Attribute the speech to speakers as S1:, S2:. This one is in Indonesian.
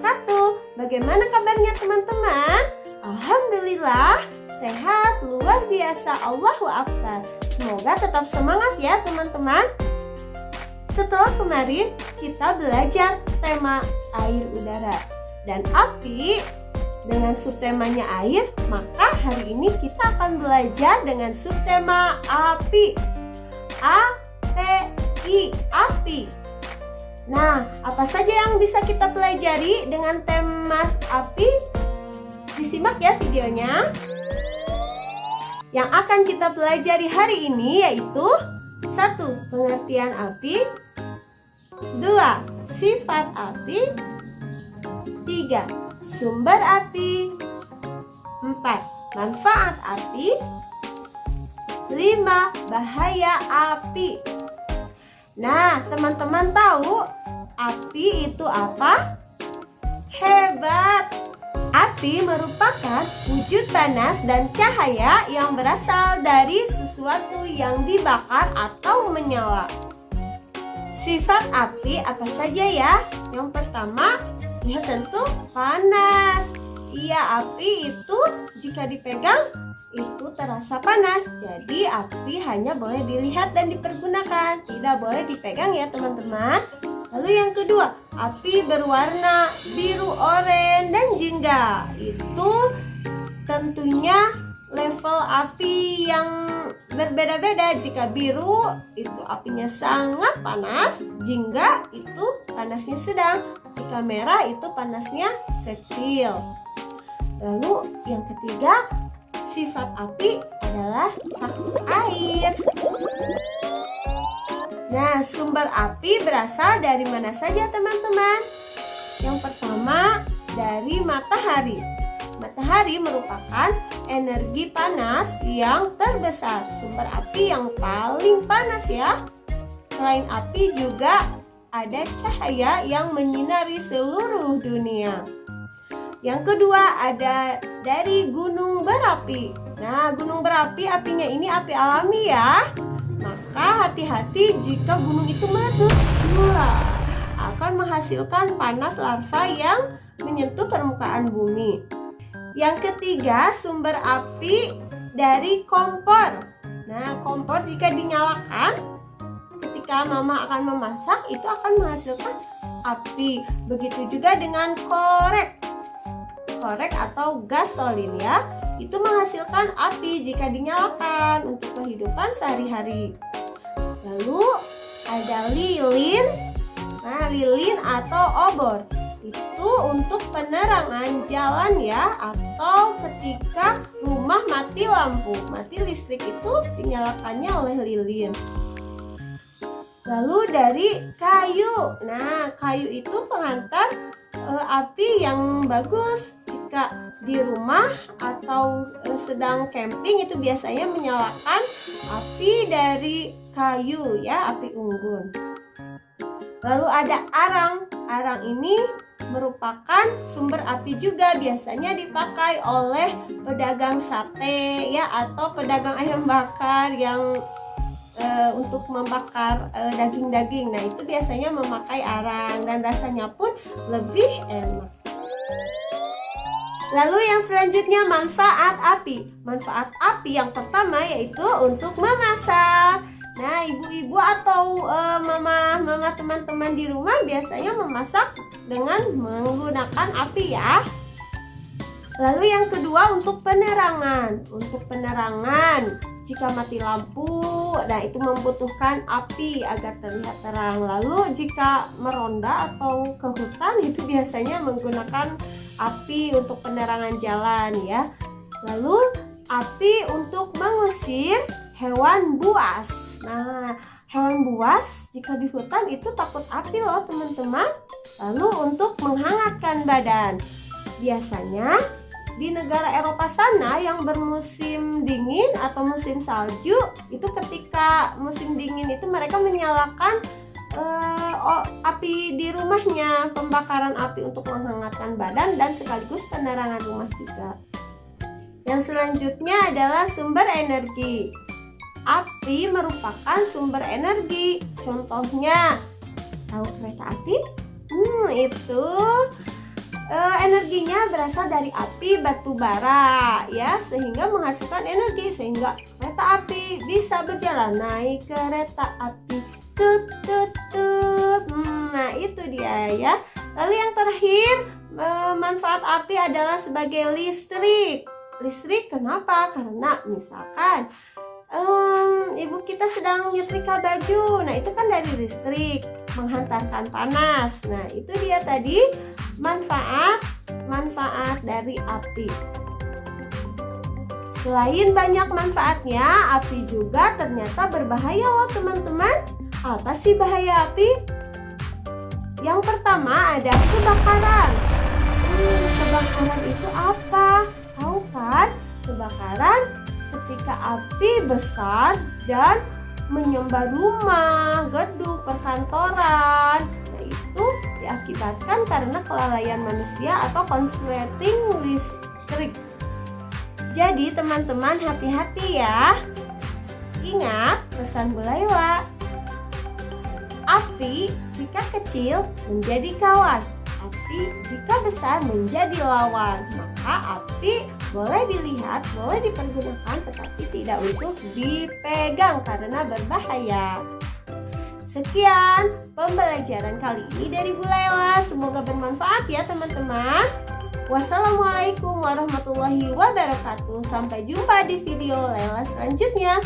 S1: wabarakatuh. Bagaimana kabarnya teman-teman? Alhamdulillah, sehat luar biasa. Allahu Akbar. Semoga tetap semangat ya teman-teman. Setelah kemarin kita belajar tema air, udara, dan api dengan subtemanya air, maka hari ini kita akan belajar dengan subtema api. A-P-I, api. Nah, apa saja yang bisa kita pelajari dengan tema api? Disimak ya videonya. Yang akan kita pelajari hari ini yaitu 1. Pengertian api, 2. Sifat api, 3. Sumber api, 4. Manfaat api, 5. Bahaya api. Nah, teman-teman tahu api itu apa? Hebat! Api merupakan wujud panas dan cahaya yang berasal dari sesuatu yang dibakar atau menyala. Sifat api apa saja ya? Yang pertama, ya tentu panas. Iya, api itu jika dipegang itu terasa panas. Jadi api hanya boleh dilihat dan dipergunakan, tidak boleh dipegang ya teman-teman. Lalu yang kedua, api berwarna biru, oranye, dan jingga. Itu tentunya level api yang berbeda-beda. Jika biru itu apinya sangat panas, jingga itu panasnya sedang, jika merah itu panasnya kecil. Lalu yang ketiga, sifat api adalah takut air. Nah, sumber api berasal dari mana saja teman-teman? Yang pertama, dari matahari. Matahari merupakan energi panas yang terbesar, sumber api yang paling panas ya. Selain api juga ada cahaya yang menyinari seluruh dunia. Yang kedua ada dari gunung berapi. Nah, gunung berapi apinya ini api alami ya. Maka hati-hati jika gunung itu meletus. Akan menghasilkan panas larva yang menyentuh permukaan bumi. Yang ketiga, sumber api dari kompor. Nah, kompor jika dinyalakan ketika mama akan memasak itu akan menghasilkan api. Begitu juga dengan korek atau gasolin ya, itu menghasilkan api jika dinyalakan untuk kehidupan sehari-hari. Lalu ada lilin. Nah, lilin atau obor itu untuk penerangan jalan ya, atau ketika rumah mati lampu, mati listrik itu dinyalakannya oleh lilin. Lalu dari kayu. Nah, kayu itu pengantar api yang bagus. Jika di rumah atau sedang camping itu biasanya menyalakan api dari kayu ya, api unggun. Lalu ada arang. Arang ini merupakan sumber api juga, biasanya dipakai oleh pedagang sate ya, atau pedagang ayam bakar yang untuk membakar daging-daging. Nah, itu biasanya memakai arang dan rasanya pun lebih enak. Lalu yang selanjutnya manfaat api. Manfaat api yang pertama yaitu untuk memasak. Nah, ibu-ibu atau mama teman-teman di rumah biasanya memasak dengan menggunakan api ya. Lalu yang kedua untuk penerangan. Untuk penerangan jika mati lampu, nah itu membutuhkan api agar terlihat terang. Lalu jika meronda atau ke hutan itu biasanya menggunakan api untuk penerangan jalan ya. Lalu api untuk mengusir hewan buas. Nah, hewan buas jika di hutan itu takut api loh teman-teman. Lalu untuk menghangatkan badan. Biasanya di negara Eropa sana yang bermusim dingin atau musim salju, itu ketika musim dingin itu mereka menyalakan api di rumahnya, pembakaran api untuk menghangatkan badan dan sekaligus penerangan rumah juga. Yang selanjutnya adalah sumber energi. Api merupakan sumber energi. Contohnya, tahu kereta api? Itu Energinya berasal dari api batu bara ya, sehingga menghasilkan energi sehingga kereta api bisa berjalan. Naik kereta api tut tut tut. Nah, itu dia ya. Lalu yang terakhir, manfaat api adalah sebagai listrik. Listrik kenapa? Karena misalkan ibu kita sedang nyetrika baju, nah itu kan dari listrik, menghantarkan panas. Nah, itu dia tadi manfaat dari api. Selain banyak manfaatnya, api juga ternyata berbahaya loh teman-teman. Apa sih bahaya api? Yang pertama ada kebakaran. Kebakaran itu apa? Tahu kan? Kebakaran ketika api besar dan menyambar rumah, gedung, perkantoran. Nah, itu diakibatkan karena kelalaian manusia atau konsleting listrik. Jadi teman-teman hati-hati ya. Ingat pesan Bu Laila. Api jika kecil menjadi kawan, api jika besar menjadi lawan. Maka api boleh dilihat, boleh dipergunakan, tetapi tidak untuk dipegang karena berbahaya. Sekian pembelajaran kali ini dari Bu Laila. Semoga bermanfaat ya teman-teman. Wassalamualaikum warahmatullahi wabarakatuh. Sampai jumpa di video Laila selanjutnya.